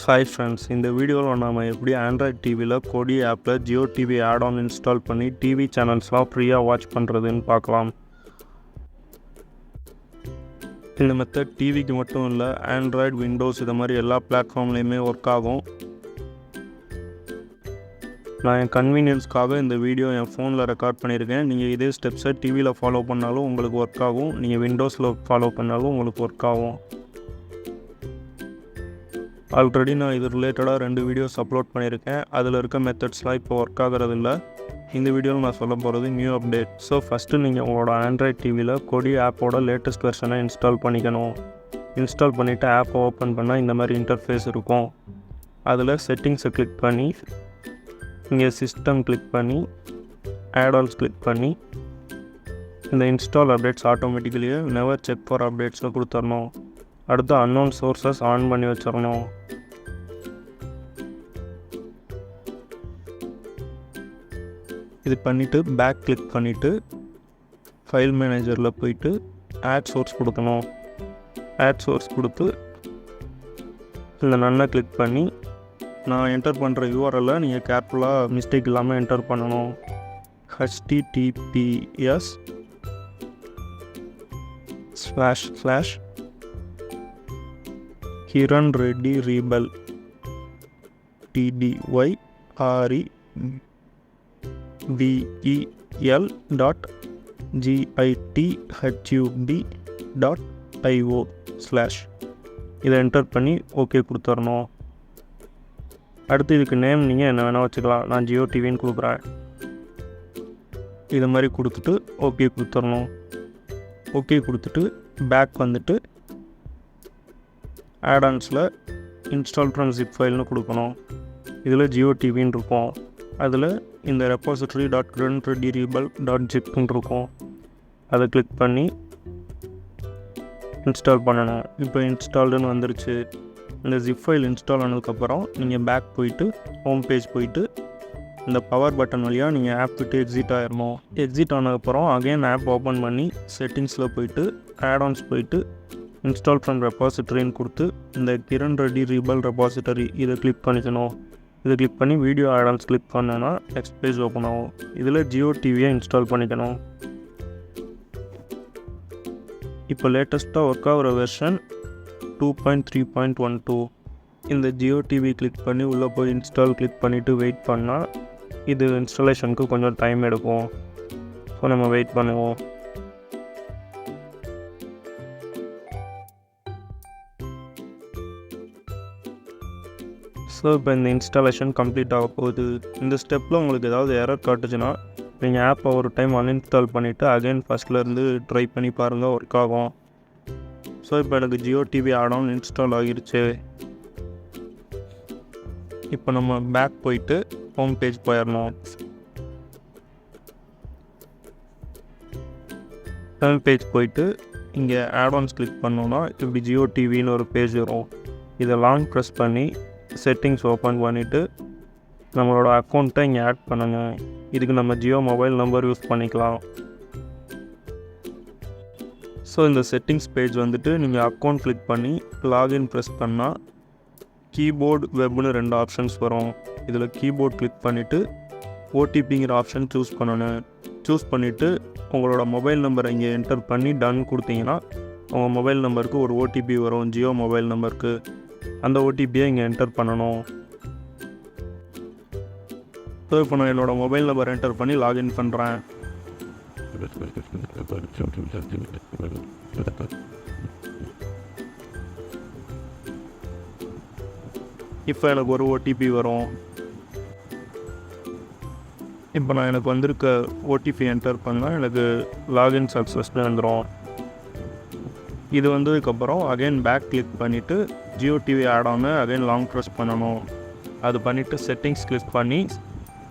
Hi friends, இந்த வீடியோவில் நாம எப்படி ஆண்ட்ராய்ட் டிவியில் கோடி ஆப்பில் ஜியோ டிவி ஆட்-ஆன் இன்ஸ்டால் பண்ணி டிவி சேனல்ஸ்லாம் ஃப்ரீயாக வாட்ச் பண்ணுறதுன்னு பார்க்கலாம். இந்த மெத்தட் டிவிக்கு மட்டும் இல்லை, ஆண்ட்ராய்டு, விண்டோஸ் இது மாதிரி எல்லா பிளாட்ஃபார்ம்லேயுமே ஒர்க் ஆகும். நான் என் கன்வீனியன்ஸ்க்காக இந்த வீடியோ என் ஃபோனில் ரெக்கார்ட் பண்ணியிருக்கேன். நீங்கள் இதே ஸ்டெப்ஸை டிவியில் ஃபாலோ பண்ணாலும் உங்களுக்கு ஒர்க் ஆகும், நீங்கள் விண்டோஸில் ஃபாலோ பண்ணாலும் உங்களுக்கு ஒர்க் ஆகும். ஆல்ரெடி நான் இது ரிலேட்டடாக 2 வீடியோஸ் அப்லோட் பண்ணியிருக்கேன். அதில் இருக்க மெத்தட்ஸ்லாம் இப்போ ஒர்க் ஆகிறதில்ல. இந்த வீடியோவில் நான் சொல்ல போகிறது நியூ அப்டேட். ஸோ ஃபஸ்ட்டு நீங்கள் உங்களோட ஆண்ட்ராய்ட் டிவியில் கொடி ஆப்போட லேட்டஸ்ட் வெர்ஷனை இன்ஸ்டால் பண்ணிக்கணும். இன்ஸ்டால் பண்ணிவிட்டு ஆப்பை ஓப்பன் பண்ணால் இந்த மாதிரி இன்டர்ஃபேஸ் இருக்கும். அதில் செட்டிங்ஸை கிளிக் பண்ணி இங்கே சிஸ்டம் கிளிக் பண்ணி ஆட்-ஆன்ஸ் கிளிக் பண்ணி இந்த இன்ஸ்டால் அப்டேட்ஸ் ஆட்டோமேட்டிக்கலியே நெவர் செக் ஃபார் அப்டேட்ஸில் கொடுத்துடணும். அடுத்து அன்னோன் சோர்ஸஸ் ஆன் பண்ணி வச்சிடணும். இது பண்ணிவிட்டு பேக் கிளிக் பண்ணிவிட்டு ஃபைல் மேனேஜரில் போயிட்டு ஆட் சோர்ஸ் கொடுக்கணும். ஆட் சோர்ஸ் கொடுத்து இந்த நன்னை கிளிக் பண்ணி நான் என்டர் பண்ணுற யூஆர்எல்லை நீங்கள் கேர்ஃபுல்லாக மிஸ்டேக் இல்லாமல் என்டர் பண்ணணும். https:// Kiran Reddy Rebel TDYREBEL.GITHUB.IO/ இதை என்டர் பண்ணி ஓகே கொடுத்துடணும். அடுத்து இதுக்கு நேம் நீங்கள் என்ன வேணால் வச்சுக்கலாம். நான் ஜியோ டிவின்னு கொடுக்குறேன். இது மாதிரி கொடுத்துட்டு ஓகே கொடுத்துடணும். ஓகே கொடுத்துட்டு பேக் வந்துட்டு ஆட்-ஆன்ஸில் இன்ஸ்டால் ஃப்ரம் ஜிப் ஃபைல்னு கொடுக்கணும். இதில் ஜியோ டிவின்னு இருக்கும். அதில் இந்த repository.kiranreddyrebel.zipன்னு இருக்கும். அதை கிளிக் பண்ணி இன்ஸ்டால் பண்ணணும். இப்போ இன்ஸ்டால்டுன்னு வந்துருச்சு. இந்த ஜிப் ஃபைல் இன்ஸ்டால் ஆனதுக்கப்புறம் நீங்கள் பேக் போயிட்டு ஹோம் பேஜ் போயிட்டு இந்த பவர் பட்டன் வழியாக நீங்கள் ஆப் விட்டு எக்ஸிட் ஆகிடணும். எக்ஸிட் ஆனதுக்கப்புறம் அகைன் ஆப் ஓப்பன் பண்ணி செட்டிங்ஸில் போயிட்டு ஆட்-ஆன்ஸ் போயிட்டு இன்ஸ்டால் ஃப்ரம் ரெபாசிட்டரின்னு கொடுத்து இந்த கிரண் ரெட்டி ரீபல் ரெபாசிட்டரி இதை கிளிக் பண்ணிக்கணும். இதை கிளிக் பண்ணி வீடியோ ஆட்-ஆன்ஸ் கிளிக் பண்ணேன்னா நெக்ஸ்ட் பேஜ் ஓப்பன் ஆகும். இதில் ஜியோ டிவியை இன்ஸ்டால் பண்ணிக்கணும். இப்போ லேட்டஸ்ட்டாக ஒர்க் ஆகிற வெர்ஷன் 2.3.12. இந்த ஜியோ டிவி கிளிக் பண்ணி உள்ளே போய் இன்ஸ்டால் கிளிக் பண்ணிவிட்டு வெயிட் பண்ணால் இது இன்ஸ்டாலேஷனுக்கு கொஞ்சம் டைம் எடுக்கும். ஸோ நம்ம வெயிட் பண்ணுவோம். ஸோ இப்போ இந்த இன்ஸ்டாலேஷன் கம்ப்ளீட் ஆக போகுது. இந்த ஸ்டெப்பில் உங்களுக்கு ஏதாவது எரர் காட்டுச்சுன்னா நீங்கள் ஆப்பை ஒரு டைம் அன்இன்ஸ்டால் பண்ணிவிட்டு அகைன் ஃபஸ்ட்லேருந்து ட்ரை பண்ணி பாருங்கள், ஒர்க் ஆகும். ஸோ இப்போ எனக்கு ஜியோ டிவி ஆட்-ஆன் இன்ஸ்டால் ஆகிருச்சு. இப்போ நம்ம பேக் போயிட்டு ஹோம் பேஜ் போயிடணும். ஹோம் பேஜ் போயிட்டு இங்கே ஆட்-ஆன்ஸ் கிளிக் பண்ணோன்னா இப்படி ஜியோ டிவின்னு ஒரு பேஜ் வரும். இதை லாங் ப்ரெஸ் பண்ணி செட்டிங்ஸ் ஓப்பன் பண்ணிவிட்டு நம்மளோட அக்கௌண்ட்டை இங்கே ஆட் பண்ணுங்கள். இதுக்கு நம்ம ஜியோ மொபைல் நம்பர் யூஸ் பண்ணிக்கலாம். ஸோ இந்த செட்டிங்ஸ் பேஜ் வந்துட்டு நீங்கள் அக்கௌண்ட் கிளிக் பண்ணி லாகின் ப்ரெஸ் பண்ணால் கீபோர்டு வெப்னு 2 ஆப்ஷன்ஸ் வரும். இதில் கீபோர்ட் கிளிக் பண்ணிவிட்டு ஓடிபிங்கிற ஆப்ஷன் சூஸ் பண்ணணும். சூஸ் பண்ணிவிட்டு உங்களோட மொபைல் நம்பரை இங்கே என்டர் பண்ணி டன் கொடுத்தீங்கன்னா உங்கள் மொபைல் நம்பருக்கு ஒரு ஓடிபி வரும், ஜியோ மொபைல் நம்பருக்கு. அந்த ஓடிபியை இங்கே என்டர் பண்ணணும். ஸோ இப்போ நான் என்னோடய மொபைல் நம்பர் என்டர் பண்ணி லாகின் பண்ணுறேன். இப்போ எனக்கு ஒரு ஓடிபி வரும். இப்போ நான் எனக்கு வந்திருக்க ஓடிபி என்டர் பண்ணால் எனக்கு லாகின் சக்ஸஸ்ன்னு வந்துடும். இது வந்ததுக்கப்புறம் அகைன் பேக் கிளிக் பண்ணிவிட்டு Jio TV add-on again long press பண்ணணும். அது பண்ணிவிட்டு செட்டிங்ஸ் கிளிக் பண்ணி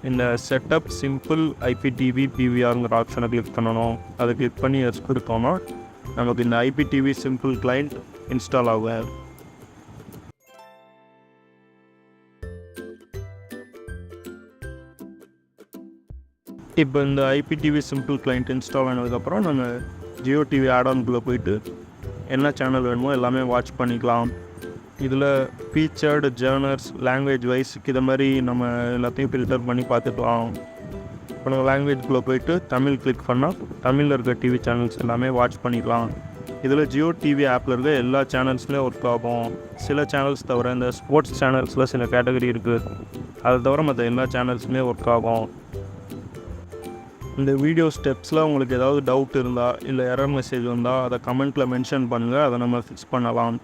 இந்த செட்டப் சிம்பிள் ஐபிடிவி பிவிஆருங்கிற ஆப்ஷனை கிளிக் பண்ணணும். அதை கிளிக் பண்ணி எஸ் கொடுத்தோன்னா நமக்கு இந்த ஐபிடிவி சிம்பிள் கிளைண்ட் இன்ஸ்டால் ஆகும். இப்போ இந்த ஐபிடிவி சிம்பிள் கிளைண்ட் இன்ஸ்டால் ஆனதுக்கப்புறம் நாங்கள் ஜியோ டிவி ஆட்-ஆன்குள்ளே போயிட்டு என்ன சேனல் வேணுமோ எல்லாமே வாட்ச் பண்ணிக்கலாம். இதில் ஃபீச்சர்டு ஜேர்னர்ஸ் லாங்குவேஜ் வைஸ் இதை மாதிரி நம்ம எல்லாத்தையும் ஃபில்டர் பண்ணி பார்த்துக்கலாம். இப்போ நம்ம லாங்குவேஜ்குள்ளே போயிட்டு தமிழ் கிளிக் பண்ணால் தமிழில் இருக்க டிவி சேனல்ஸ் எல்லாமே வாட்ச் பண்ணிக்கலாம். இதில் ஜியோ டிவி ஆப்பில் இருக்க எல்லா சேனல்ஸுமே ஒர்க் ஆகும். சில சேனல்ஸ் தவிர இந்த ஸ்போர்ட்ஸ் சேனல்ஸில் சில கேட்டகரி இருக்குது, அதை தவிர மற்ற எல்லா சேனல்ஸுமே ஒர்க் ஆகும். இந்த வீடியோ ஸ்டெப்ஸில் உங்களுக்கு ஏதாவது டவுட் இருந்தால் இல்லை எரர் மெசேஜ் வந்தால் அதை கமெண்ட்டில் மென்ஷன் பண்ணுங்கள், அதை நம்ம ஃபிக்ஸ் பண்ணலாம்.